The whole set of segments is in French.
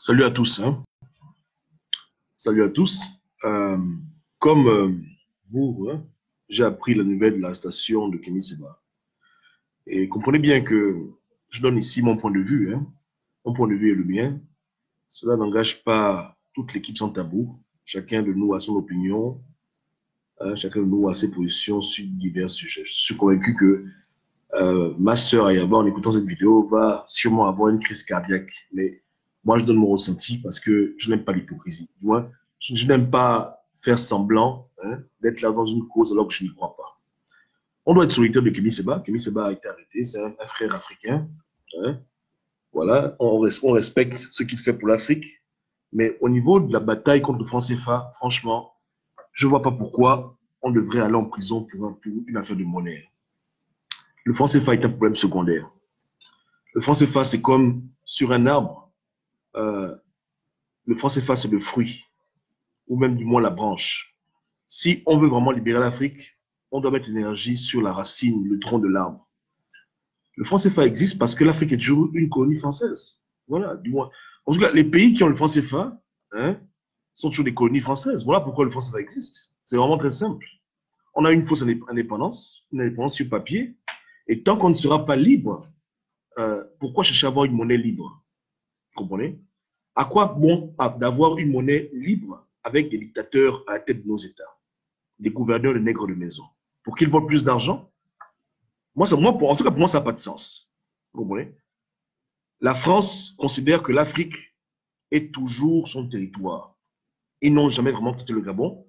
Salut à tous, hein. Salut à tous. Euh, comme vous, hein, j'ai appris la nouvelle de la station de Kémy Séba. Et comprenez bien que je donne ici mon point de vue, hein. Mon point de vue est le mien. Cela n'engage pas toute l'équipe sans tabou. Chacun de nous a son opinion, hein, chacun de nous a ses positions sur divers sujets. Je suis convaincu que ma sœur Ayaba, en écoutant cette vidéo, va sûrement avoir une crise cardiaque. Mais moi, je donne mon ressenti parce que je n'aime pas l'hypocrisie. Du moins, je n'aime pas faire semblant, hein, d'être là dans une cause alors que je n'y crois pas. On doit être solidaire de Kémy Séba. Kémy Séba a été arrêté, c'est un frère africain, hein. Voilà, on respecte ce qu'il fait pour l'Afrique. Mais au niveau de la bataille contre le franc CFA, franchement, je ne vois pas pourquoi on devrait aller en prison pour une affaire de monnaie. Le franc CFA est un problème secondaire. Le franc CFA, c'est comme sur un arbre. Euh, le franc CFA, c'est le fruit, ou même du moins la branche. Si on veut vraiment libérer l'Afrique, on doit mettre l'énergie sur la racine, le tronc de l'arbre. Le franc CFA existe parce que l'Afrique est toujours une colonie française. Voilà, du moins. En tout cas, les pays qui ont le franc CFA, hein, sont toujours des colonies françaises. Voilà pourquoi le franc CFA existe. C'est vraiment très simple. On a une fausse indépendance, une indépendance sur papier, et tant qu'on ne sera pas libre, pourquoi chercher à avoir une monnaie libre? Vous comprenez? À quoi bon d'avoir une monnaie libre avec des dictateurs à la tête de nos États, des gouverneurs de nègres de maison? Pour qu'ils volent plus d'argent? En tout cas, pour moi, ça n'a pas de sens. Vous comprenez? La France considère que l'Afrique est toujours son territoire. Ils n'ont jamais vraiment quitté le Gabon,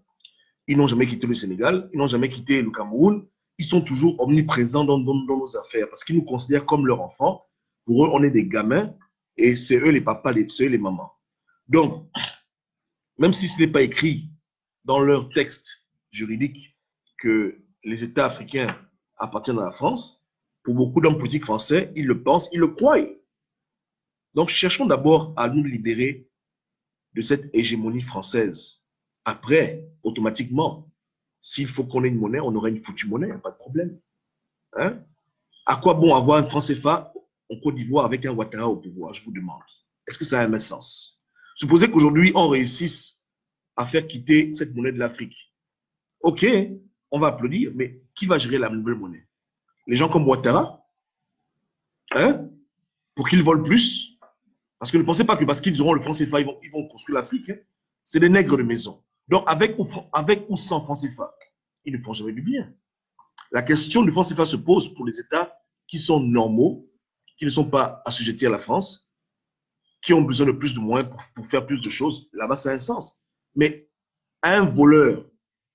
ils n'ont jamais quitté le Sénégal, ils n'ont jamais quitté le Cameroun. Ils sont toujours omniprésents dans nos affaires parce qu'ils nous considèrent comme leurs enfants. Pour eux, on est des gamins et c'est eux les papas, c'est eux les mamans. Donc, même si ce n'est pas écrit dans leur texte juridique que les États africains appartiennent à la France, pour beaucoup d'hommes politiques français, ils le pensent, ils le croient. Donc, cherchons d'abord à nous libérer de cette hégémonie française. Après, automatiquement, s'il faut qu'on ait une monnaie, on aura une foutue monnaie, il n'y a pas de problème. Hein? À quoi bon avoir un franc CFA en Côte d'Ivoire avec un Ouattara au pouvoir, je vous demande. Est-ce que ça a un sens? Supposez qu'aujourd'hui, on réussisse à faire quitter cette monnaie de l'Afrique. OK, on va applaudir, mais qui va gérer la nouvelle monnaie? Les gens comme Ouattara, hein, pour qu'ils volent plus? Parce que ne pensez pas que parce qu'ils auront le franc CFA, ils vont construire l'Afrique. Hein. C'est des nègres de maison. Donc, avec ou sans franc CFA, ils ne font jamais du bien. La question du franc CFA se pose pour les États qui sont normaux, qui ne sont pas assujettis à la France, qui ont besoin de plus de moyens pour faire plus de choses. Là-bas, ça a un sens. Mais à un voleur,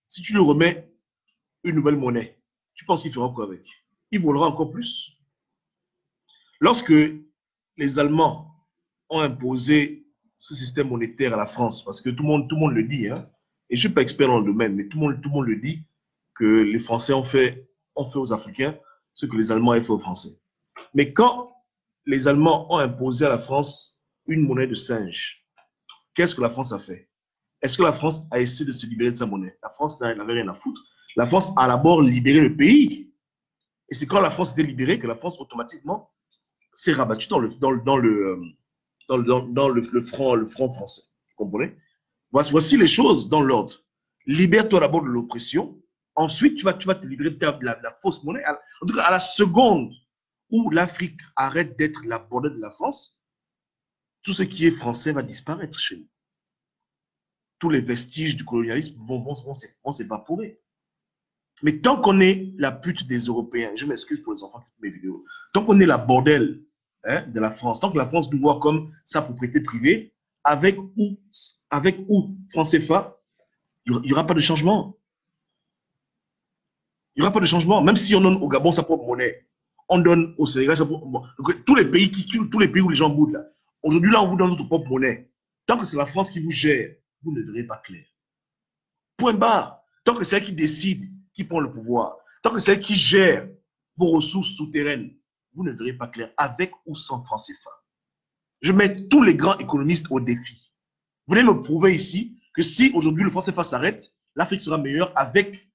si tu lui remets une nouvelle monnaie, tu penses qu'il fera quoi avec? Il volera encore plus. Lorsque les Allemands ont imposé ce système monétaire à la France, parce que tout le monde le dit, hein, et je ne suis pas expert dans le domaine, mais tout le monde le dit, que les Français ont fait aux Africains ce que les Allemands ont fait aux Français. Mais quand les Allemands ont imposé à la France une monnaie de singe, qu'est-ce que la France a fait? Est-ce que la France a essayé de se libérer de sa monnaie? La France n'avait rien à foutre. La France a d'abord libéré le pays. Et c'est quand la France était libérée que la France automatiquement s'est rabattue dans le franc français. Vous comprenez? Voici les choses dans l'ordre. Libère-toi d'abord de l'oppression. Ensuite, tu vas te libérer de la fausse monnaie. En tout cas, à la seconde où l'Afrique arrête d'être la bordelle de la France, tout ce qui est français va disparaître chez nous. Tous les vestiges du colonialisme vont s'évaporer. Mais tant qu'on est la pute des Européens, je m'excuse pour les enfants qui font mes vidéos, tant qu'on est la bordelle, hein, de la France, tant que la France nous voit comme sa propriété privée, avec ou franc CFA, il n'y aura pas de changement. Il n'y aura pas de changement. Même si on donne au Gabon sa propre monnaie, on donne au Sénégal sa propre monnaie. Tous les pays où les gens boudent là, aujourd'hui là, on vous donne notre propre monnaie. Tant que c'est la France qui vous gère, vous ne verrez pas clair. Point barre. Tant que c'est elle qui décide qui prend le pouvoir, tant que c'est elle qui gère vos ressources souterraines, vous ne verrez pas clair, avec ou sans franc CFA. Je mets tous les grands économistes au défi. Vous venez me prouver ici que si aujourd'hui le franc CFA s'arrête, l'Afrique sera meilleure avec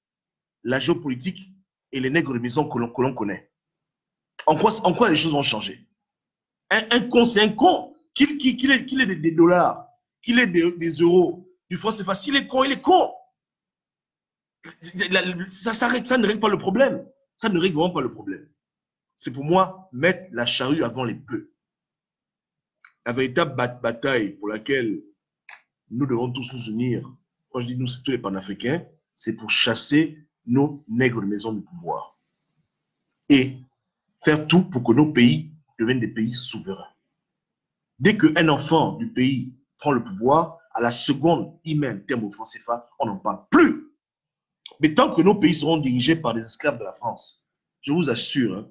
la géopolitique et les nègres de maison que l'on connaît. En quoi les choses vont changer? Un con, c'est un con. qu'il ait des dollars, qu'il ait des euros, du franc CFA, s'il est con, il est con. Ça ne règle pas le problème. Ça ne règle vraiment pas le problème. C'est pour moi mettre la charrue avant les bœufs. La véritable bataille pour laquelle nous devons tous nous unir, quand je dis nous, c'est tous les panafricains, c'est pour chasser nos nègres de maison du pouvoir. Et faire tout pour que nos pays deviennent des pays souverains. Dès qu'un enfant du pays prend le pouvoir, à la seconde, il met un terme au franc CFA, on n'en parle plus. Mais tant que nos pays seront dirigés par des esclaves de la France, je vous assure hein,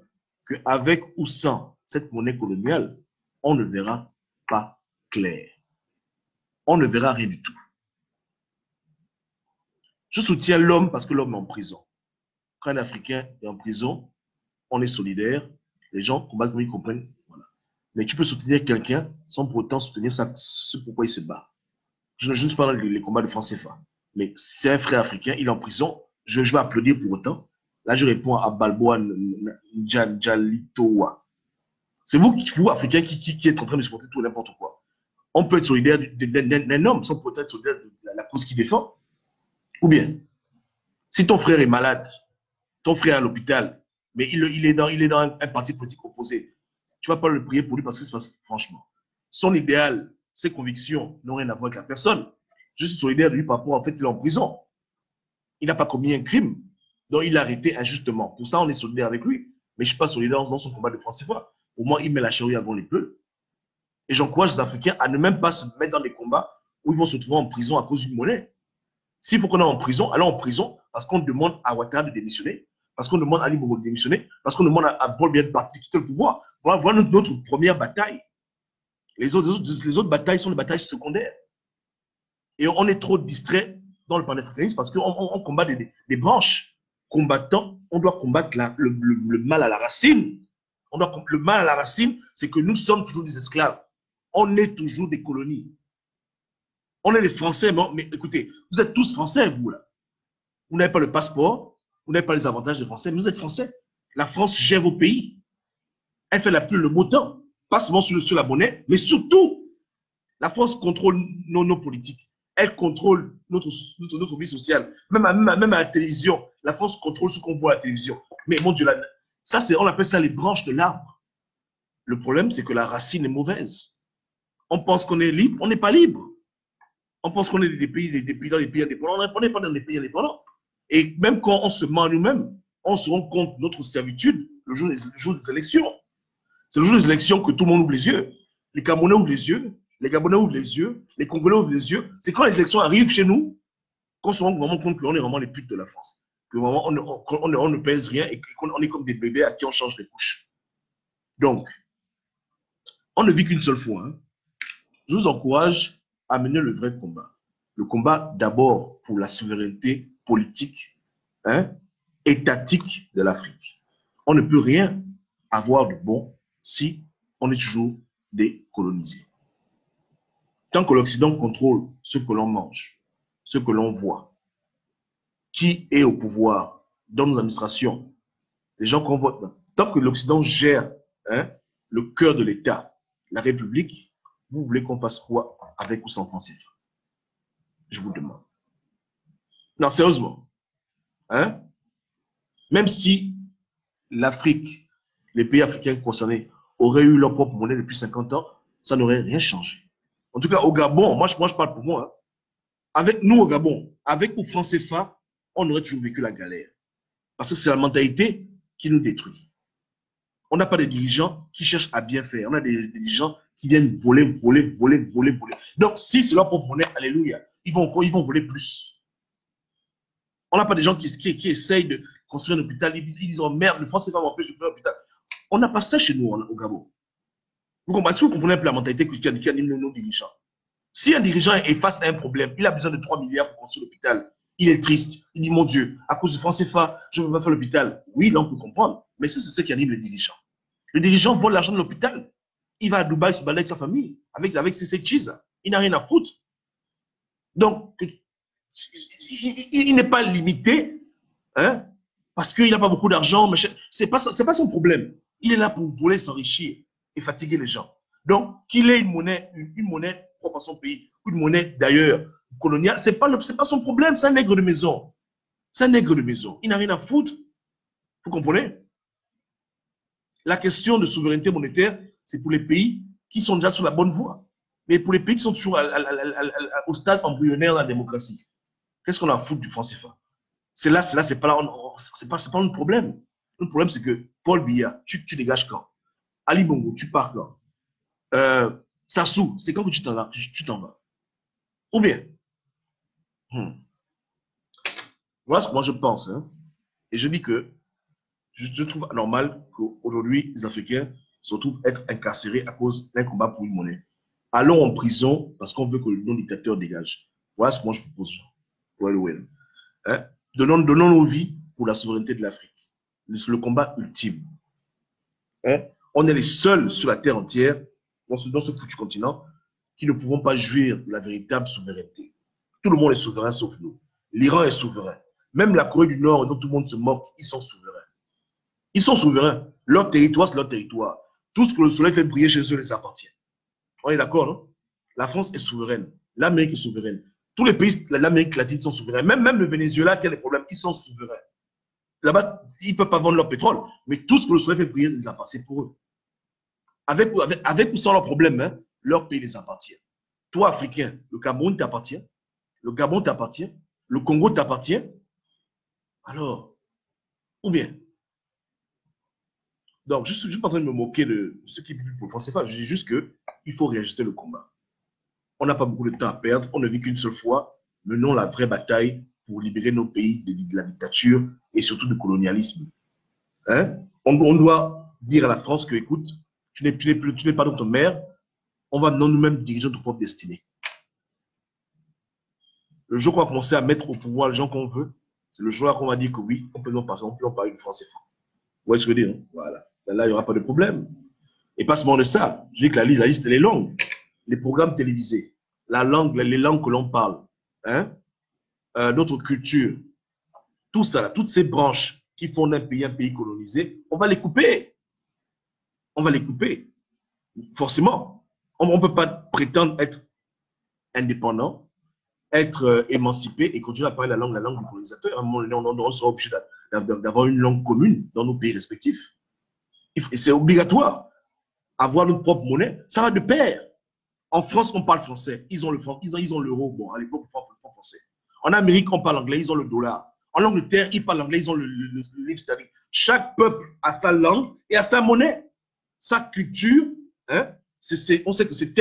qu'avec ou sans cette monnaie coloniale, on ne verra pas clair. On ne verra rien du tout. Je soutiens l'homme parce que l'homme est en prison. Quand un Africain est en prison, on est solidaire. Les gens combattent comme ils comprennent. Voilà. Mais tu peux soutenir quelqu'un sans pour autant soutenir ce pourquoi il se bat. Je ne suis pas dans les combats de franc CFA. Mais c'est un frère africain, il est en prison. Je vais applaudir pour autant. Là, je réponds à Balboa Njalitoa. C'est vous, Africains, qui êtes en train de supporter tout n'importe quoi. On peut être solidaire d'un homme sans pour autant être solidaire de la cause qu'il défend. Ou bien, si ton frère est malade, ton frère est à l'hôpital, mais il est dans un parti politique opposé, tu ne vas pas le prier pour lui parce que franchement, son idéal, ses convictions n'ont rien à voir avec la personne. Je suis solidaire de lui par rapport au fait qu'il est en prison. Il n'a pas commis un crime, donc il est arrêté injustement. Pour ça, on est solidaire avec lui. Mais je ne suis pas solidaire dans son combat de franc CFA. Au moins, il met la charrue avant les bœufs. Et j'encourage les Africains à ne même pas se mettre dans des combats où ils vont se trouver en prison à cause d'une monnaie. S'il faut qu'on aille en prison, allons en prison parce qu'on demande à Ouattara de démissionner, parce qu'on demande à Ali Bongo de démissionner, parce qu'on demande à Paul Biya de quitter le pouvoir. Voilà notre première bataille. Les autres batailles sont des batailles secondaires. Et on est trop distrait dans le panafricanisme parce qu'on combat des branches. Combattant, on doit combattre le mal à la racine. Le mal à la racine, c'est que nous sommes toujours des esclaves. On est toujours des colonies. On est les Français, mais écoutez, vous êtes tous Français, vous, là. Vous n'avez pas le passeport, vous n'avez pas les avantages des Français, mais vous êtes Français. La France gère vos pays. Elle fait la pluie le beau temps. Pas seulement sur la monnaie, mais surtout, la France contrôle nos politiques. Elle contrôle notre vie sociale. Même à la télévision, la France contrôle ce qu'on voit à la télévision. Mais mon Dieu, ça, on appelle ça les branches de l'arbre. Le problème, c'est que la racine est mauvaise. On pense qu'on est libre, on n'est pas libre. On pense qu'on est dans les pays indépendants. On n'est pas dans les pays indépendants. Et même quand on se ment à nous-mêmes, on se rend compte de notre servitude le jour des élections. C'est le jour des élections que tout le monde ouvre les yeux. Les Camerounais ouvrent les yeux, les Gabonais ouvrent les yeux, les Congolais ouvrent les yeux. C'est quand les élections arrivent chez nous qu'on se rend vraiment compte qu'on est vraiment les putes de la France. Que vraiment on ne pèse rien et qu'on est comme des bébés à qui on change les couches. Donc, on ne vit qu'une seule fois. Hein. Je vous encourage à mener le vrai combat. Le combat d'abord pour la souveraineté politique, hein, étatique de l'Afrique. On ne peut rien avoir de bon si on est toujours décolonisé. Tant que l'Occident contrôle ce que l'on mange, ce que l'on voit, qui est au pouvoir dans nos administrations, les gens qu'on vote, tant que l'Occident gère hein, le cœur de l'État, la République, vous voulez qu'on fasse quoi avec ou sans franc CFA? Je vous demande. Non, sérieusement. Hein? Même si l'Afrique, les pays africains concernés auraient eu leur propre monnaie depuis 50 ans, ça n'aurait rien changé. En tout cas, au Gabon, moi je parle pour moi, hein. Avec nous au Gabon, avec ou franc CFA, on aurait toujours vécu la galère. Parce que c'est la mentalité qui nous détruit. On n'a pas de dirigeants qui cherchent à bien faire. On a des dirigeants qui viennent voler. Donc, si c'est leur propre monnaie, alléluia, ils vont voler plus. On n'a pas des gens qui essayent de construire un hôpital. Ils disent, oh merde, le franc CFA m'empêche de faire un hôpital. On n'a pas ça chez nous au Gabon. Est-ce que vous comprenez un peu la mentalité qui anime nos dirigeants? Si un dirigeant est face à un problème, il a besoin de 3 milliards pour construire l'hôpital, il est triste, il dit, mon Dieu, à cause du franc CFA, je ne peux pas faire l'hôpital. Oui, là, on peut comprendre. Mais ça, c'est ce qui anime les dirigeants. Le dirigeant vole l'argent de l'hôpital. Il va à Dubaï se balader avec sa famille, avec ses cheese. Il n'a rien à foutre. Donc, il n'est pas limité, hein, parce qu'il n'a pas beaucoup d'argent. Ce n'est pas son problème. Il est là pour voler, s'enrichir et fatiguer les gens. Donc, qu'il ait une monnaie propre à son pays, une monnaie d'ailleurs coloniale, c'est pas son problème, c'est un nègre de maison. C'est un nègre de maison. Il n'a rien à foutre. Vous comprenez? La question de souveraineté monétaire, c'est pour les pays qui sont déjà sur la bonne voie. Mais pour les pays qui sont toujours au stade embryonnaire de la démocratie, qu'est-ce qu'on a à foutre du franc CFA? C'est pas notre problème. Le problème, c'est que Paul Biya, tu dégages quand? Ali Bongo, tu pars quand? Sassou, c'est quand que tu t'en vas? Ou bien, voilà ce que moi je pense. Hein. Et je dis que je trouve anormal qu'aujourd'hui, les Africains se retrouvent être incarcérés à cause d'un combat pour une monnaie. Allons en prison parce qu'on veut que le non-dictateur dégage. Voilà ce que moi je propose, Jean. Well. Hein? Donnons nos vies pour la souveraineté de l'Afrique. Le combat ultime. Hein? On est les seuls sur la terre entière, dans ce foutu continent, qui ne pouvons pas jouir de la véritable souveraineté. Tout le monde est souverain sauf nous. L'Iran est souverain. Même la Corée du Nord, dont tout le monde se moque, ils sont souverains. Ils sont souverains. Leur territoire, c'est leur territoire. Tout ce que le soleil fait briller chez eux les appartient. On est d'accord, non? La France est souveraine. L'Amérique est souveraine. Tous les pays de l'Amérique latine sont souverains. Même le Venezuela qui a des problèmes, ils sont souverains. Là-bas, ils ne peuvent pas vendre leur pétrole. Mais tout ce que le soleil fait briller les appartient pour eux. Avec ou sans leurs problèmes, hein, leur pays les appartient. Toi, Africain, le Cameroun t'appartient. Le Gabon t'appartient. Le Congo t'appartient. Alors, ou bien. Donc, je ne suis pas en train de me moquer de ce qui est plus pour le franc CFA. Je dis juste qu'il faut réajuster le combat. On n'a pas beaucoup de temps à perdre. On ne vit qu'une seule fois. Menons la vraie bataille pour libérer nos pays de la dictature et surtout du colonialisme. Hein? On doit dire à la France que, écoute, tu n'es pas notre mère. On va nous-mêmes diriger notre propre destinée. Le jour qu'on va commencer à mettre au pouvoir les gens qu'on veut, c'est le jour-là qu'on va dire que oui, on peut parler du franc CFA. Vous voyez ce que je veux dire? Voilà. Là, il n'y aura pas de problème. Et pas seulement de ça. Je dis que la liste, elle est longue. Les programmes télévisés, les langues que l'on parle, hein, notre culture, tout ça, là, toutes ces branches qui font d'un pays un pays colonisé, on va les couper. On va les couper. Forcément. On ne peut pas prétendre être indépendant, être émancipé et continuer à parler la langue du colonisateur. À un moment donné, on sera obligé d'avoir une langue commune dans nos pays respectifs. Et c'est obligatoire. Avoir notre propre monnaie, ça va de pair. En France, on parle français. Ils ont l'euro. Bon, à l'époque, on parle français. En Amérique, on parle anglais. Ils ont le dollar. En Angleterre, ils parlent anglais. Ils ont le livre sterling. Chaque peuple a sa langue et a sa monnaie. Sa culture, hein, on sait que c'est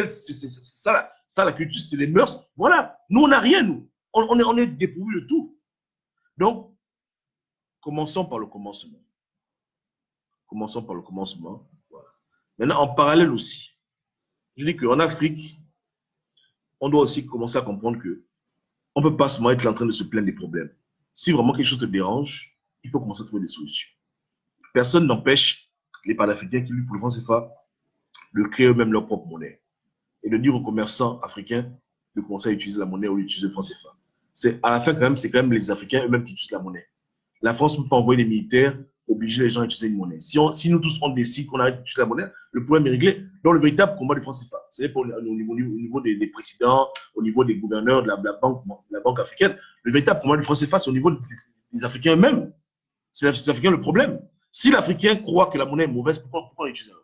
ça, la culture, c'est les mœurs. Voilà. Nous, on n'a rien, nous. On est dépourvus de tout. Donc, commençons par le commencement. Commençons par le commencement. Voilà. Maintenant, en parallèle aussi, je dis qu'en Afrique, on doit aussi commencer à comprendre que on ne peut pas seulement être en train de se plaindre des problèmes. Si vraiment quelque chose te dérange, il faut commencer à trouver des solutions. Personne n'empêche les panafricains qui luttent pour le franc CFA de créer eux-mêmes leur propre monnaie et de dire aux commerçants africains de commencer à utiliser la monnaie ou d'utiliser le franc CFA. À la fin, c'est quand même les Africains eux-mêmes qui utilisent la monnaie. La France ne peut pas envoyer des militaires obliger les gens à utiliser une monnaie. Si nous tous on décide qu'on arrête d'utiliser la monnaie, le problème est réglé. Donc le véritable combat du franc CFA, c'est au niveau des présidents, au niveau des gouverneurs de la banque africaine. Le véritable combat du franc CFA, c'est au niveau des Africains eux-mêmes. C'est les Africains le problème. Si l'Africain croit que la monnaie est mauvaise, pourquoi l'utiliser?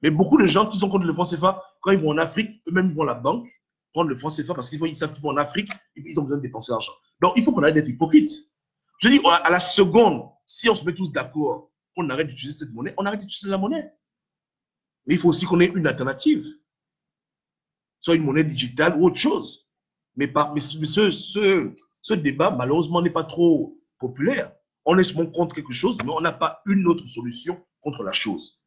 Mais beaucoup de gens qui sont contre le franc CFA, quand ils vont en Afrique, eux-mêmes ils vont à la banque prendre le franc CFA parce qu'ils savent qu'ils vont en Afrique et ils ont besoin de dépenser l'argent. Donc il faut qu'on arrête d'être hypocrite. Je dis, à la seconde, si on se met tous d'accord, on arrête d'utiliser cette monnaie, on arrête d'utiliser la monnaie. Mais il faut aussi qu'on ait une alternative. Soit une monnaie digitale ou autre chose. Mais ce débat, malheureusement, n'est pas trop populaire. On est contre quelque chose, mais on n'a pas une autre solution contre la chose.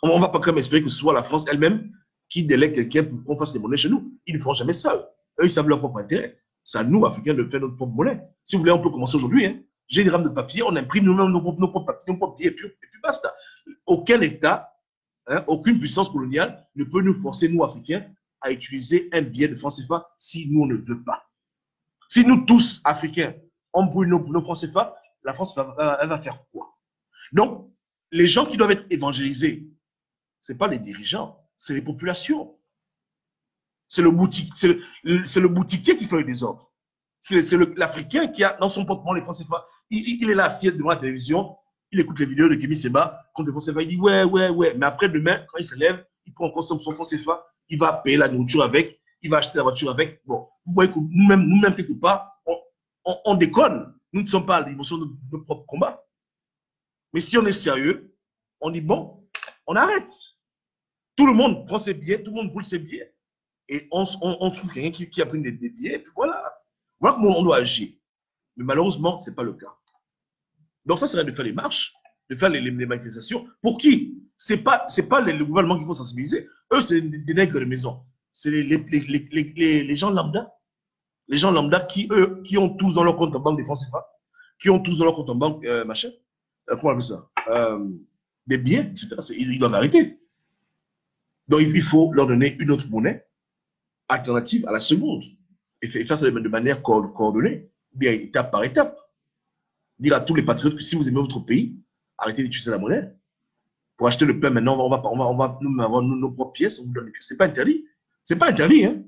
On ne va pas quand même espérer que ce soit la France elle-même qui délègue quelqu'un pour qu'on fasse des monnaies chez nous. Ils ne feront jamais ça. Eux, ils savent leur propre intérêt. C'est à nous, Africains, de faire notre propre monnaie. Si vous voulez, on peut commencer aujourd'hui. Hein. J'ai des rames de papier, on imprime nous-mêmes nos propres papiers, nos propres billets, et puis basta. Aucun État, hein, aucune puissance coloniale ne peut nous forcer, nous, Africains, à utiliser un billet de franc CFA si nous, on ne veut pas. Si nous tous, Africains, on brûle nos francs CFA, la France, elle va faire quoi? Donc, les gens qui doivent être évangélisés, ce n'est pas les dirigeants, c'est les populations. C'est le boutiquier qui fait le désordre. C'est l'Africain qui a dans son porte-monnaie les francs CFA. Il est là assis devant la télévision, il écoute les vidéos de Kémy Séba contre les francs CFA, il dit ouais. Mais après, demain, quand il se lève, il prend encore son franc CFA, il va payer la nourriture avec, il va acheter la voiture avec. Bon, vous voyez que nous-mêmes quelque part, on déconne. Nous ne sommes pas à l'émotion de notre propre combat. Mais si on est sérieux, on dit bon, on arrête. Tout le monde prend ses billets, tout le monde brûle ses billets. Et on trouve quelqu'un qui a pris des billets, et puis voilà. Voilà comment on doit agir. Mais malheureusement, ce n'est pas le cas. Donc ça serait de faire les marches, de faire les manifestations. Pour qui? Ce n'est pas le gouvernement qui faut sensibiliser. Eux, c'est des nègres de maison. C'est les gens lambda. Les gens lambda qui ont tous dans leur compte en banque des francs CFA, qui ont tous dans leur compte en banque, machin. Comment on appelle ça? Des billets, etc. Ils doivent arrêter. Donc il faut leur donner une autre monnaie alternative à la seconde. Et faire ça de manière coordonnée, bien étape par étape. Dire à tous les patriotes que si vous aimez votre pays, arrêtez d'utiliser la monnaie. Pour acheter le pain, maintenant, on va nous avoir nos propres pièces, on vous donne les pièces. C'est pas interdit. C'est pas interdit, hein.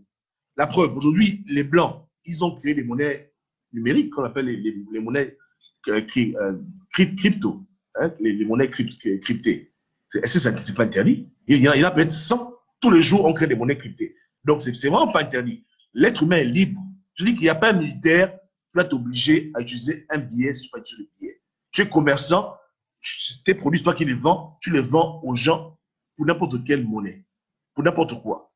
La preuve, aujourd'hui, les Blancs, ils ont créé des monnaies numériques qu'on appelle les monnaies crypto, hein, les monnaies cryptées. Est-ce que c'est pas interdit? Il y en a peut-être 100. Tous les jours, on crée des monnaies cryptées. Donc, c'est vraiment pas interdit. L'être humain est libre. Je dis qu'il n'y a pas un militaire qui va t'obliger à utiliser un billet si tu vas utiliser le billet. Tu es commerçant, tes produits, toi qui les vends, tu les vends aux gens pour n'importe quelle monnaie, pour n'importe quoi.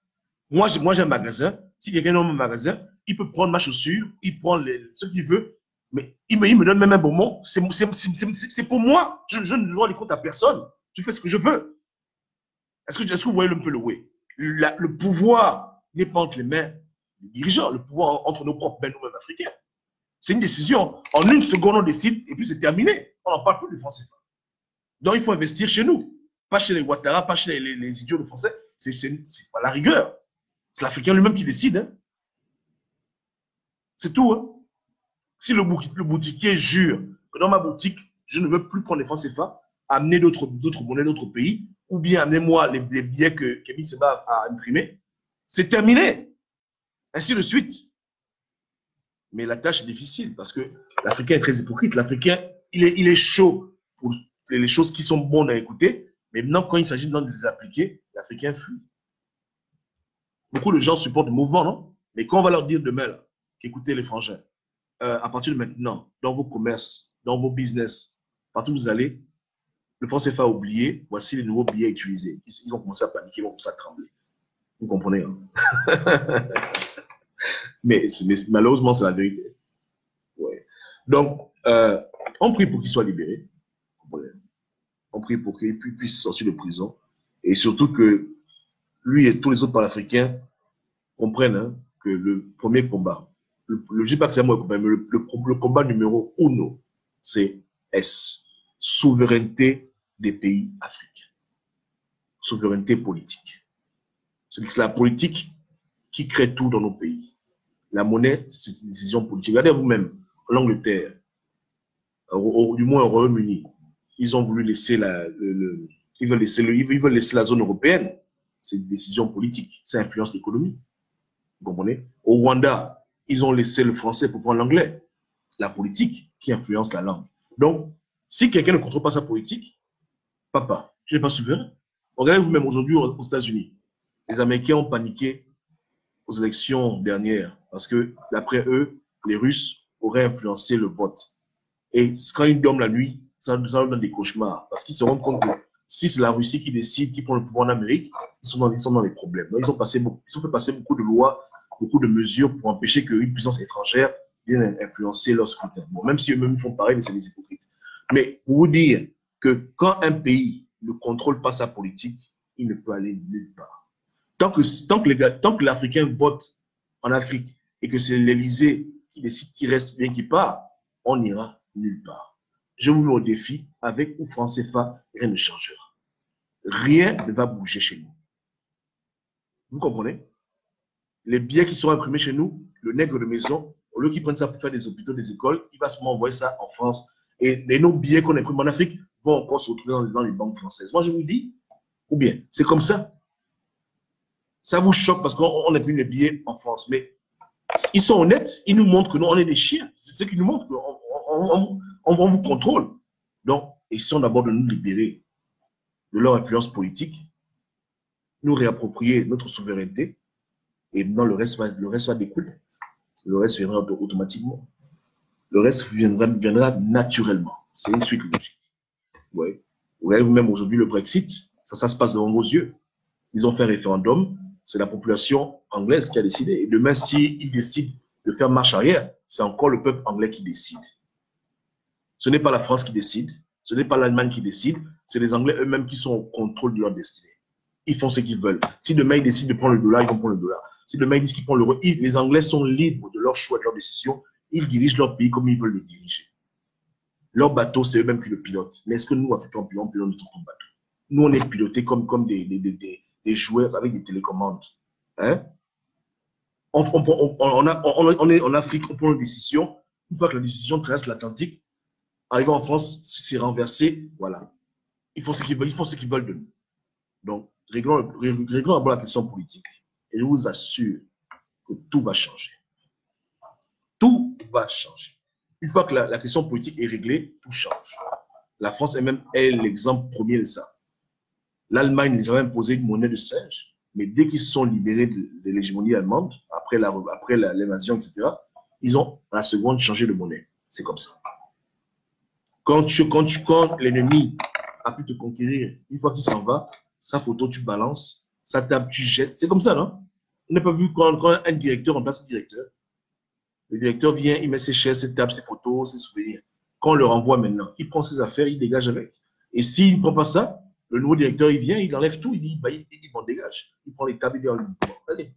Moi, j'ai un magasin. Si quelqu'un a un magasin, il peut prendre ma chaussure, il prend ce qu'il veut, mais il me donne même un bonbon. C'est pour moi. Je ne dois les comptes à personne. Je fais ce que je veux. Est-ce que vous voyez un peu le way? Le pouvoir n'est pas entre les mains des dirigeants, le pouvoir entre nos propres mains, nous-mêmes africains. C'est une décision. En une seconde, on décide et puis c'est terminé. On n'en parle plus du français. Donc, il faut investir chez nous. Pas chez les Ouattara, pas chez les idiots de français. C'est pas la rigueur. C'est l'Africain lui-même qui décide. Hein. C'est tout. Hein. Si le boutiquier jure que dans ma boutique, je ne veux plus prendre les francs CFA, amener d'autres monnaies d'autres pays, ou bien amenez-moi les billets que Kémy Séba a imprimés, c'est terminé. Ainsi de suite. Mais la tâche est difficile parce que l'Africain est très hypocrite. L'Africain, il est chaud pour les choses qui sont bonnes à écouter, mais maintenant, quand il s'agit de les appliquer, l'Africain fuit. Beaucoup de gens supportent le mouvement, non? Mais quand on va leur dire demain qu'écoutez les frangins, à partir de maintenant, dans vos commerces, dans vos business, partout où vous allez, le franc CFA a oublié, voici les nouveaux billets utilisés. Ils vont commencer à paniquer, ils vont commencer à trembler. Vous comprenez, hein? mais malheureusement, c'est la vérité. Ouais. Donc, on prie pour qu'il soit libéré. On prie pour qu'il puisse sortir de prison. Et surtout que lui et tous les autres panafricains comprennent hein, que le premier combat, je ne dis pas que c'est moi le combat, mais le combat numéro 1, c'est S. Souveraineté des pays africains. Souveraineté politique. C'est la politique qui crée tout dans nos pays. La monnaie, c'est une décision politique. Regardez vous-même, l'Angleterre, du moins au Royaume-Uni, ils ont voulu laisser ils veulent laisser la zone européenne. C'est une décision politique. Ça influence l'économie. Vous comprenez? Au Rwanda, ils ont laissé le français pour prendre l'anglais. La politique qui influence la langue. Donc, si quelqu'un ne contrôle pas sa politique, papa, tu n'es pas souverain. Regardez vous-même aujourd'hui aux États-Unis. Les Américains ont paniqué aux élections dernières parce que, d'après eux, les Russes auraient influencé le vote. Et quand ils dorment la nuit, ça leur donne des cauchemars parce qu'ils se rendent compte que si c'est la Russie qui décide, qui prend le pouvoir en Amérique, ils sont dans les problèmes. Donc, ils ont fait passer beaucoup de lois, beaucoup de mesures pour empêcher qu'une puissance étrangère vienne influencer leur scrutin. Bon, même si eux-mêmes font pareil, mais c'est des hypocrites. Mais pour vous dire que quand un pays ne contrôle pas sa politique, il ne peut aller nulle part. Tant que l'Africain vote en Afrique et que c'est l'Élysée qui décide qui reste bien qui part, on n'ira nulle part. Je vous mets au défi, avec ou franc CFA, rien ne changera. Rien ne va bouger chez nous. Vous comprenez? Les billets qui sont imprimés chez nous, le nègre de maison, au lieu qu'il prenne ça pour faire des hôpitaux, des écoles, il va seulement envoyer ça en France. Et nos billets qu'on imprime en Afrique vont encore se retrouver dans les banques françaises. Moi, je vous dis, ou bien, c'est comme ça. Ça vous choque parce qu'on a vu les billets en France. Mais ils sont honnêtes, ils nous montrent que nous, on est des chiens. C'est ce qu'ils nous montrent, on vous contrôle. Donc, essayons d'abord de nous libérer de leur influence politique, nous réapproprier notre souveraineté, et maintenant le reste va découler. Le reste viendra automatiquement. Le reste viendra naturellement. C'est une suite logique. Ouais. Vous voyez vous-même aujourd'hui le Brexit, ça se passe devant vos yeux. Ils ont fait un référendum, c'est la population anglaise qui a décidé. Et demain, s'ils décident de faire marche arrière, c'est encore le peuple anglais qui décide. Ce n'est pas la France qui décide, ce n'est pas l'Allemagne qui décide, c'est les Anglais eux-mêmes qui sont au contrôle de leur destinée. Ils font ce qu'ils veulent. Si demain ils décident de prendre le dollar, ils vont prendre le dollar. Si demain ils disent qu'ils prennent l'euro, les Anglais sont libres de leur choix, de leur décision. Ils dirigent leur pays comme ils veulent le diriger. Leur bateau, c'est eux-mêmes qui le pilotent. Mais est-ce que nous, Africains, on pilote notre bateau? Nous, on est pilotés comme des joueurs avec des télécommandes. Hein? On est en Afrique, on prend une décision. Une fois que la décision traverse l'Atlantique, arrivant en France, c'est renversé. Voilà. Ils font ce qu'ils veulent, ils font ce qu'ils veulent de nous. Donc, réglons d'abord la question politique. Et je vous assure que tout va changer. Tout va changer. Une fois que la question politique est réglée, tout change. La France elle-même est l'exemple premier de ça. L'Allemagne les avait imposé une monnaie de singe, mais dès qu'ils se sont libérés de l'hégémonie allemande, après l'invasion, etc., ils ont à la seconde changé de monnaie. C'est comme ça. Quand l'ennemi a pu te conquérir, une fois qu'il s'en va, sa photo, tu balances, sa table, tu jettes. C'est comme ça, non? On n'a pas vu quand un directeur remplace un directeur. Le directeur vient, il met ses chaises, ses tables, ses photos, ses souvenirs. Quand on le renvoie maintenant, il prend ses affaires, il dégage avec. Et s'il ne prend pas ça, le nouveau directeur, il vient, il enlève tout, il dit, bon, dégage. Il prend les tables, il dit, allez.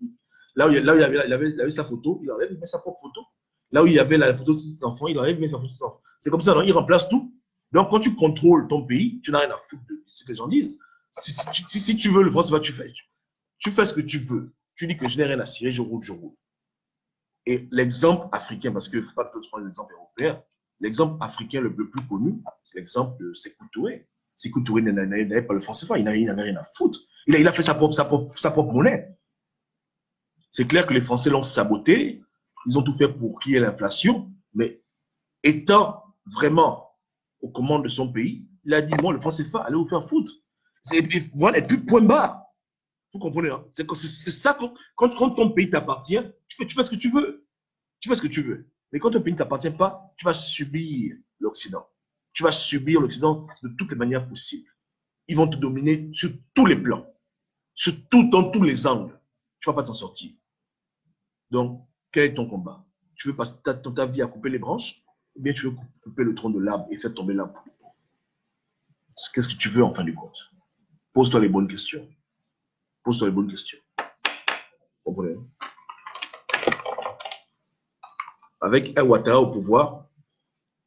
Là où il avait sa photo, il enlève, il met sa propre photo. Là où il y avait la photo de ses enfants, il enlève, il met sa photo de ses enfants. C'est comme ça, non? Il remplace tout. Donc, quand tu contrôles ton pays, tu n'as rien à foutre de ce que les gens disent. Si tu veux le France, tu fais ce que tu veux. Tu dis que je n'ai rien à cirer, je roule, je roule. Et l'exemple africain, parce qu'il ne faut pas que je prenne l'exemple européen, l'exemple africain le plus connu, c'est l'exemple de Sékou Touré. Sékou Touré n'avait pas le franc CFA, il n'avait rien à foutre. Il a fait sa propre monnaie. C'est clair que les Français l'ont saboté, ils ont tout fait pour qu'il y ait l'inflation, mais étant vraiment aux commandes de son pays, il a dit, moi, le franc CFA, allez vous faire foutre. Voilà, et puis point barre. Vous comprenez, hein? C'est ça, quand ton pays t'appartient, tu fais ce que tu veux. Tu fais ce que tu veux. Mais quand ton pays ne t'appartient pas, tu vas subir l'Occident. Tu vas subir l'Occident de toutes les manières possibles. Ils vont te dominer sur tous les plans, dans tous les angles. Tu ne vas pas t'en sortir. Donc, quel est ton combat? Tu veux passer ta vie à couper les branches, ou bien tu veux couper le tronc de l'arbre et faire tomber l'arbre? Qu'est-ce que tu veux en fin de compte? Pose-toi les bonnes questions. Pose-toi les bonnes questions. Vous comprenez? Avec un Ouattara au pouvoir,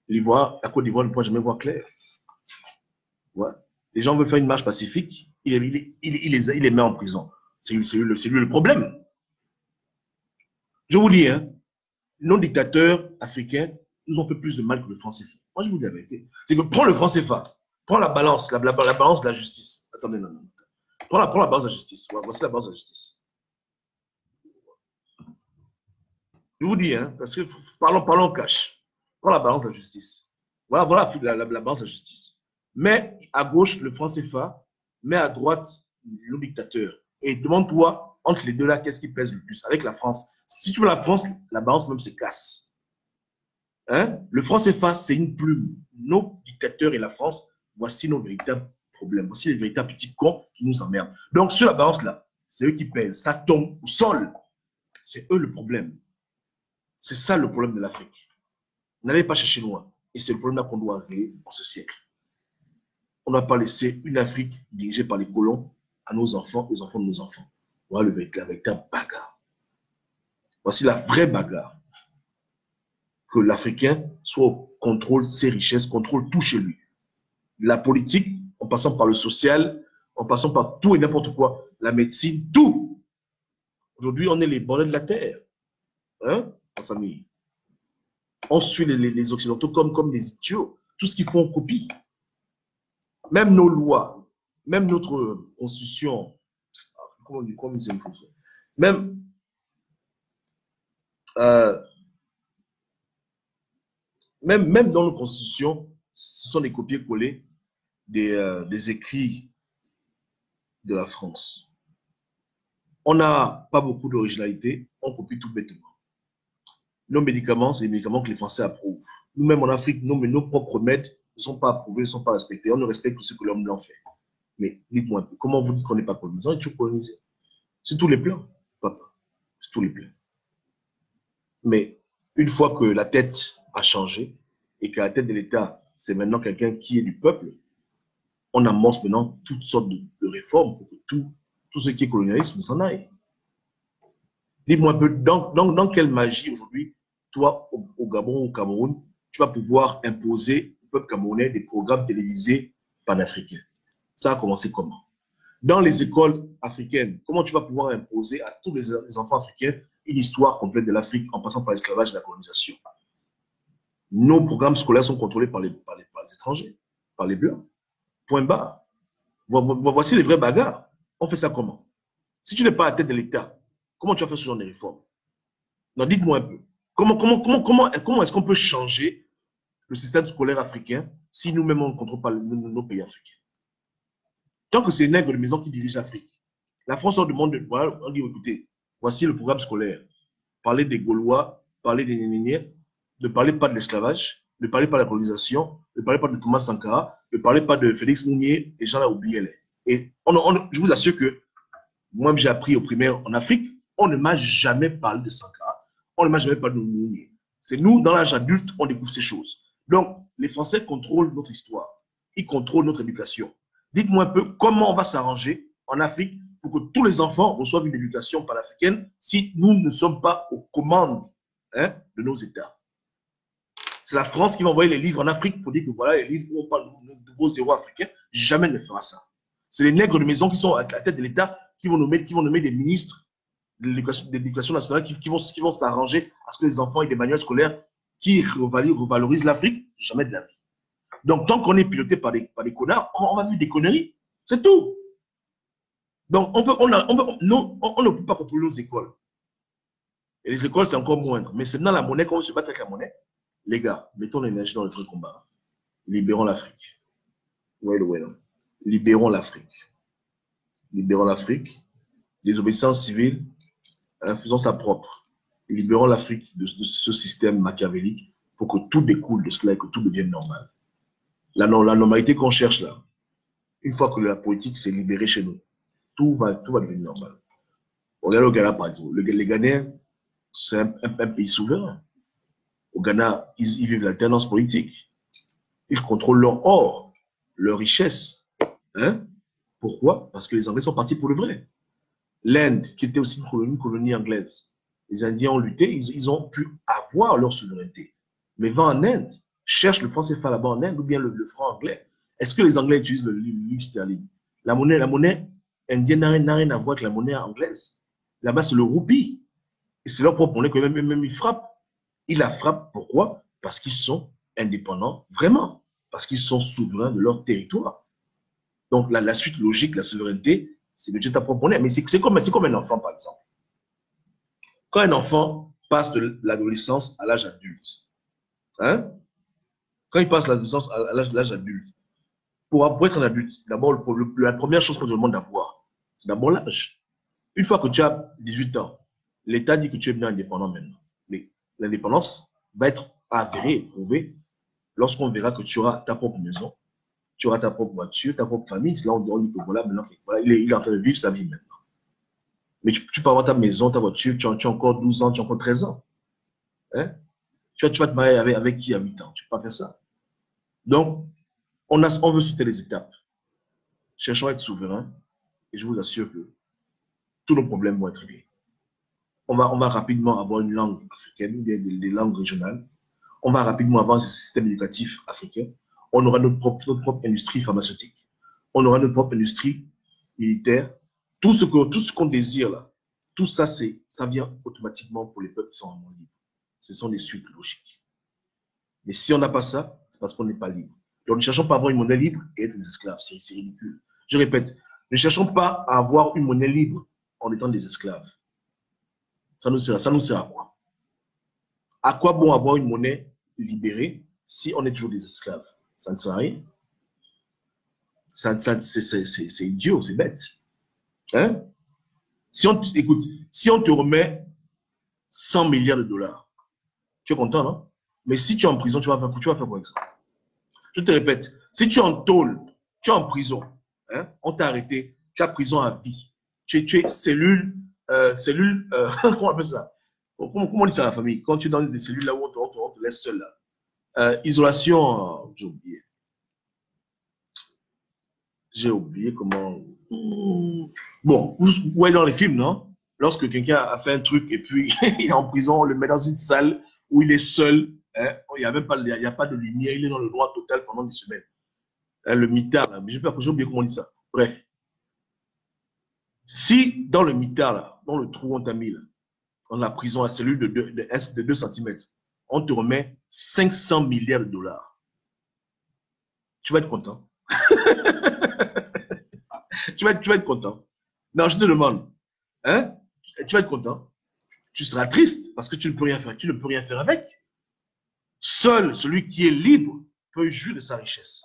la Côte d'Ivoire ne pourra jamais voir clair. Ouais. Les gens veulent faire une marche pacifique, il les met en prison. C'est lui le problème. Je vous dis, hein, nos dictateurs africains nous ont fait plus de mal que le franc CFA. Moi, je vous dis la vérité. C'est que prends le franc CFA, prends la balance, la balance de la justice. Attendez, non. Prends la balance de la justice. Voici la balance de la justice. Je vous dis, hein, parce que parlons cash. Prends la balance de la justice. Voilà la balance de la justice. Mets à gauche le franc CFA, mets à droite le dictateur. Et demande-toi, entre les deux là, qu'est-ce qui pèse le plus? Avec la France. Si tu veux la France, la balance même se casse. Hein? Le franc CFA, c'est une plume. Nos dictateurs et la France, voici nos véritables problèmes. Voici les véritables petits cons qui nous emmerdent. Donc, sur la balance là, c'est eux qui pèsent. Ça tombe au sol. C'est eux le problème. C'est ça le problème de l'Afrique. N'allez pas chercher loin. Et c'est le problème qu'on doit régler pour ce siècle. On ne va pas laisser une Afrique dirigée par les colons à nos enfants, aux enfants de nos enfants. Voilà la véritable bagarre. Voici la vraie bagarre. Que l'Africain soit au contrôle de ses richesses, contrôle tout chez lui. La politique, en passant par le social, en passant par tout et n'importe quoi, la médecine, tout. Aujourd'hui, on est les bordels de la terre. Hein, la famille. On suit les Occidentaux comme des idiots. Tout ce qu'ils font, on copie. Même nos lois, même notre constitution, comment on dit, comment c'est une fausse. Même, euh, même dans nos constitutions, ce sont des copier-coller des écrits de la France. On n'a pas beaucoup d'originalité, on copie tout bêtement. Nos médicaments, c'est les médicaments que les Français approuvent. Nous-mêmes en Afrique, nos propres remèdes ne sont pas approuvés, ne sont pas respectés. On ne respecte que ce que l'homme blanc fait. Mais dites-moi un peu, comment vous dites qu'on n'est pas colonisé? On est toujours colonisé. C'est tous les plans, papa. C'est tous les plans. Mais une fois que la tête a changé et que la tête de l'État, c'est maintenant quelqu'un qui est du peuple, on amorce maintenant toutes sortes de réformes pour que tout ce qui est colonialisme s'en aille. Dis-moi un peu, dans quelle magie aujourd'hui, toi, au Gabon, au Cameroun, tu vas pouvoir imposer au peuple camerounais des programmes télévisés panafricains? Ça a commencé comment? Dans les écoles africaines, comment tu vas pouvoir imposer à tous les enfants africains une histoire complète de l'Afrique en passant par l'esclavage et la colonisation? Nos programmes scolaires sont contrôlés par les étrangers, par les Blancs. Point barre. Voici les vrais bagarres. On fait ça comment? Si tu n'es pas à la tête de l'État, comment tu vas faire ce genre de réforme? Non, dites-moi un peu. Comment est-ce qu'on peut changer le système scolaire africain si nous-mêmes on ne contrôle pas nos pays africains? Tant que c'est les nègres de maison qui dirigent l'Afrique, la France, on demande, voilà, on dit, écoutez, voici le programme scolaire. Parlez des Gaulois, parlez des Nénéniens, ne parlez pas de l'esclavage, ne parlez pas de la colonisation, ne parlez pas de Thomas Sankara, ne parlez pas de Félix Mounier, les gens là oubliés. Et je vous assure que moi, j'ai appris au primaire en Afrique, on ne m'a jamais parlé de Sankara, on ne m'a jamais parlé de Mounier. C'est nous, dans l'âge adulte, on découvre ces choses. Donc, les Français contrôlent notre histoire, ils contrôlent notre éducation. Dites-moi un peu comment on va s'arranger en Afrique pour que tous les enfants reçoivent une éducation panafricaine si nous ne sommes pas aux commandes de nos États. C'est la France qui va envoyer les livres en Afrique pour dire que voilà les livres où on parle de vos héros africains. Jamais ne fera ça. C'est les nègres de maison qui sont à la tête de l'État qui vont nommer des ministres de l'éducation nationale qui vont s'arranger à ce que les enfants aient des manuels scolaires qui revalorisent l'Afrique. Jamais de la vie. Donc, tant qu'on est piloté par des connards, on va vivre des conneries. C'est tout. Donc, on ne peut pas contrôler nos écoles. Et les écoles, c'est encore moindre. Mais c'est dans la monnaie, quand on se bat avec la monnaie, les gars, mettons l'énergie dans le vrai combat. Libérons l'Afrique. Ouais, non. Libérons l'Afrique. Libérons l'Afrique. Désobéissance civile, faisons ça propre. Libérons l'Afrique de ce système machiavélique pour que tout découle de cela et que tout devienne normal. La normalité qu'on cherche là, une fois que la politique s'est libérée chez nous, tout va devenir normal. Regardez au Ghana, par exemple. Les Ghanéens, c'est un pays souverain. Au Ghana, ils vivent l'alternance politique. Ils contrôlent leur or, leur richesse. Hein? Pourquoi? Parce que les Anglais sont partis pour le vrai. L'Inde, qui était aussi une colonie anglaise, les Indiens ont lutté, ils ont pu avoir leur souveraineté. Mais va en Inde, cherche le franc CFA là-bas en Inde ou bien le franc anglais. Est-ce que les Anglais utilisent le livre sterling? La monnaie indienne n'a rien à voir avec la monnaie anglaise. Là-bas, c'est le roupie. Et c'est leur propre monnaie que même ils frappent. Ils la frappent, pourquoi? Parce qu'ils sont indépendants, vraiment. Parce qu'ils sont souverains de leur territoire. Donc, la suite logique, la souveraineté, c'est de ta propre monnaie. Mais c'est comme un enfant, par exemple. Quand un enfant passe de l'adolescence à l'âge adulte, hein? Quand il passe l'adolescence à l'âge adulte, pour être un adulte, d'abord, la première chose qu'on te demande d'avoir, c'est d'abord l'âge. Une fois que tu as 18 ans, l'État dit que tu es bien indépendant maintenant. Mais l'indépendance va être avérée, prouvée, lorsqu'on verra que tu auras ta propre maison, tu auras ta propre voiture, ta propre famille. Là, on dit que voilà, maintenant, voilà, il est en train de vivre sa vie maintenant. Mais tu peux avoir ta maison, ta voiture, tu as encore 12 ans, tu as encore 13 ans. Hein? Tu vas te marier avec qui à 8 ans? Tu ne peux pas faire ça. Donc, on veut sauter les étapes. Cherchons à être souverains et je vous assure que tous nos problèmes vont être réglés. On va rapidement avoir une langue africaine, des langues régionales. On va rapidement avoir un système éducatif africain. On aura notre propre industrie pharmaceutique. On aura notre propre industrie militaire. Tout ce qu'on désire là, tout ça, ça vient automatiquement pour les peuples qui sont en monde libre. Ce sont des suites logiques. Mais si on n'a pas ça, c'est parce qu'on n'est pas libre. Donc, ne cherchons pas à avoir une monnaie libre et être des esclaves. C'est ridicule. Je répète, ne cherchons pas à avoir une monnaie libre en étant des esclaves. Ça nous sert à quoi? À quoi bon avoir une monnaie libérée si on est toujours des esclaves? Ça ne sert à rien. C'est idiot, c'est bête. Hein? Écoute, si on te remet 100 milliards de dollars, tu es content, non? Mais si tu es en prison, tu vas faire quoi avec ça? Je te répète, si tu es en tôle, tu es en prison, hein, on t'a arrêté, tu as prison à vie. Tu es cellule, comment on appelle ça? Comment on dit ça à la famille? Quand tu es dans des cellules là où on te laisse seul, là. Isolation, j'ai oublié comment. Bon, vous voyez dans les films, non? Lorsque quelqu'un a fait un truc et puis il est en prison, on le met dans une salle où il est seul, hein, il n'y a même pas, il y a pas de lumière, il est dans le noir total pendant des semaines. Hein, le mitard, là, mais j'ai oublié comment on dit ça. Bref, si dans le mitard, là, dans le trou on t'a mis, là, dans la prison, la cellule de 2 cm, on te remet 500 milliards de dollars, tu vas être content. Tu vas être content. Non, je te demande, hein? Tu vas être content. Tu seras triste parce que tu ne peux rien faire. Tu ne peux rien faire avec. Seul celui qui est libre peut jouir de sa richesse.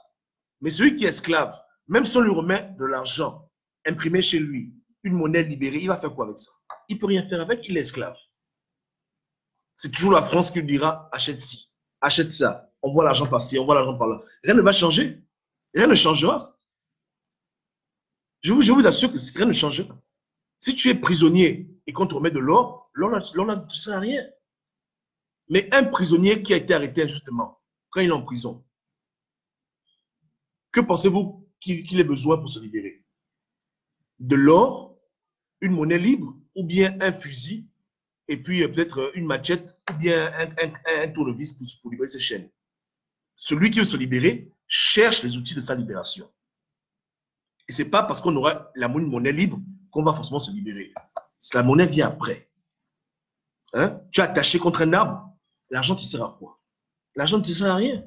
Mais celui qui est esclave, même si on lui remet de l'argent imprimé chez lui, une monnaie libérée, il va faire quoi avec ça? Il ne peut rien faire avec, il est esclave. C'est toujours la France qui lui dira achète ci, achète ça, on voit l'argent passer, on voit l'argent par là. Rien ne va changer. Rien ne changera. Je vous assure que rien ne changera. Si tu es prisonnier et qu'on te remet de l'or, l'or ne te sert à rien. Mais un prisonnier qui a été arrêté injustement, quand il est en prison, que pensez-vous qu'il ait besoin pour se libérer? De l'or, une monnaie libre, ou bien un fusil, et puis peut-être une machette, ou bien un tournevis pour libérer ses chaînes. Celui qui veut se libérer cherche les outils de sa libération. Et ce n'est pas parce qu'on aura la monnaie libre qu'on va forcément se libérer. La monnaie vient après. Hein? Tu es attaché contre un arbre, l'argent te sert à quoi? L'argent ne te sert à rien.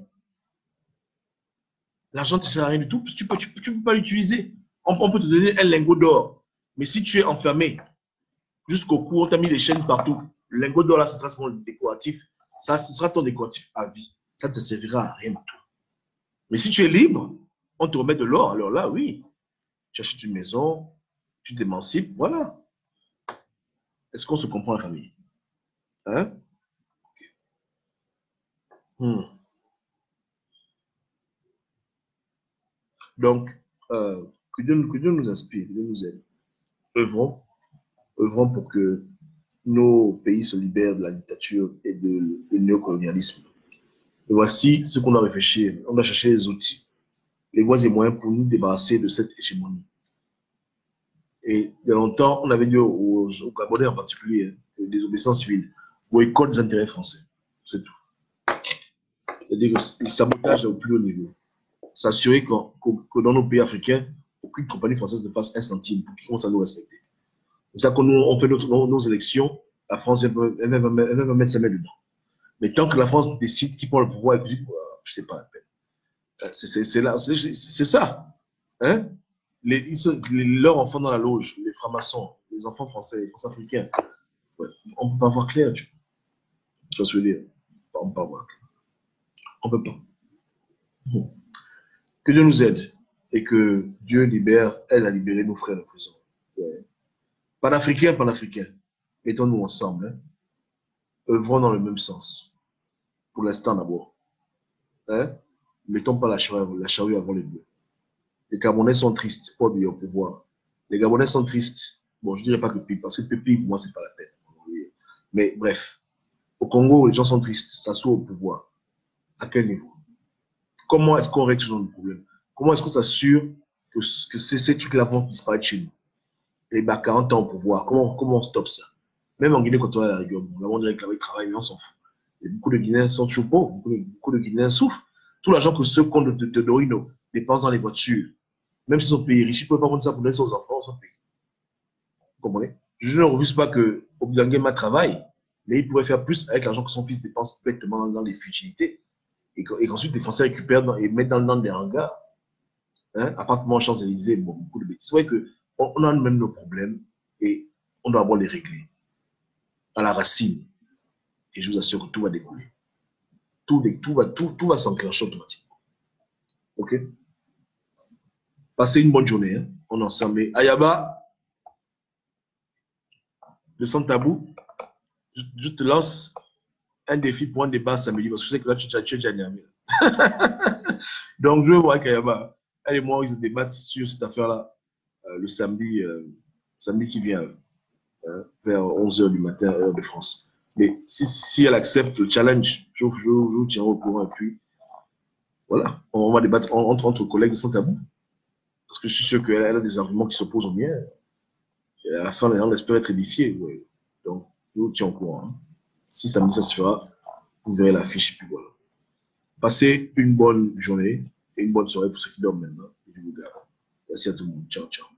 L'argent ne te sert à rien du tout, parce que tu peux pas l'utiliser. On peut te donner un lingot d'or, mais si tu es enfermé jusqu'au cou, on t'a mis des chaînes partout. Le lingot d'or, là, ce sera ton décoratif. Ça, ce sera ton décoratif à vie. Ça ne te servira à rien du tout. Mais si tu es libre, on te remet de l'or. Alors là, oui, tu achètes une maison, tu t'émancipes, voilà. Est-ce qu'on se comprend, la famille? Hein? Donc, que Dieu nous inspire, que Dieu nous aide. Œuvrons, œuvrons pour que nos pays se libèrent de la dictature et du néocolonialisme. Et voici ce qu'on doit réfléchir. On doit chercher les outils, les voies et moyens pour nous débarrasser de cette hégémonie. Et il y a longtemps, on avait dit aux Gabonais en particulier, des obéissances civiles, boycott des intérêts français. C'est tout. C'est-à-dire que le sabotage est au plus haut niveau. S'assurer que dans nos pays africains, aucune compagnie française ne fasse un centime pour qu'ils commencent à nous respecter. C'est ça que nous, on fait nos élections, la France, elle va mettre sa main dedans. Mais tant que la France décide qui prend le pouvoir, je ne sais pas la peine. C'est ça. Hein? Leurs enfants dans la loge, les francs-maçons, les enfants français, les français africains, ouais, on ne peut pas voir clair. Tu vois ce que je veux dire? On ne peut pas voir clair. On ne peut pas. Que Dieu nous aide et que Dieu libère, elle a libéré nos frères de prison. Ouais. Panafricains, mettons-nous ensemble. Hein? Œuvrons dans le même sens. Pour l'instant d'abord. Hein? Mettons pas la charrue avant les bœufs. Les Gabonais sont tristes, pas oublier au pouvoir. Les Gabonais sont tristes. Bon, je ne dirais pas que Pépi, parce que Pépi, pour moi, c'est pas la peine. Mais bref, au Congo, les gens sont tristes, s'assoient au pouvoir. À quel niveau? Comment est-ce qu'on règle ce genre de problème? Comment est-ce qu'on s'assure que ces trucs-là vont disparaître chez nous? Les bas 40 ans au pouvoir, comment on stoppe ça? Même en Guinée, quand on a la rigueur, on dirait que là-bas, ils travaillent, mais on s'en fout. Et beaucoup de Guinéens sont toujours pauvres, beaucoup de Guinéens souffrent. Tout l'argent que ceux qu'on de Dorino dépensent dans les voitures, même si son pays est riche, ils ne peuvent pas prendre ça pour donner ça aux enfants, son pays. Vous comprenez? Je ne refuse pas que Obiangema travaille, mais il pourrait faire plus avec l'argent que son fils dépense bêtement dans les futilités. Et qu'ensuite les Français récupèrent et mettent dans des hangars. Hein, appartement Champs-Élysées, bon, beaucoup de bêtises. Vous voyez qu'on a même nos problèmes et on doit d'abord les régler à la racine. Et je vous assure que tout va décoller. Tout va s'enclencher automatiquement. OK? Passez une bonne journée. Hein? On est ensemble. Ayaba, de Sans Tabou, je te lance un défi pour un débat samedi, parce que je sais que là, tu es déjà énervé. Donc, je vais voir qu'Ayaba, elle et moi, ils se débattent sur cette affaire-là le samedi qui vient, vers 11h du matin, heure de France. Mais si elle accepte le challenge, je vous tiendrai au courant. Et puis, voilà, on va débattre entre collègues de Sans Tabou. Parce que je suis sûr qu'elle a des arguments qui s'opposent aux miens. Et à la fin, on espère être édifiés. Ouais. Donc, je vous tiens au courant. Hein. Si samedi, ça se fera, vous verrez l'affiche. Et puis voilà. Passez une bonne journée et une bonne soirée pour ceux qui dorment maintenant. Je vous garde. Merci à tout le monde. Ciao, ciao.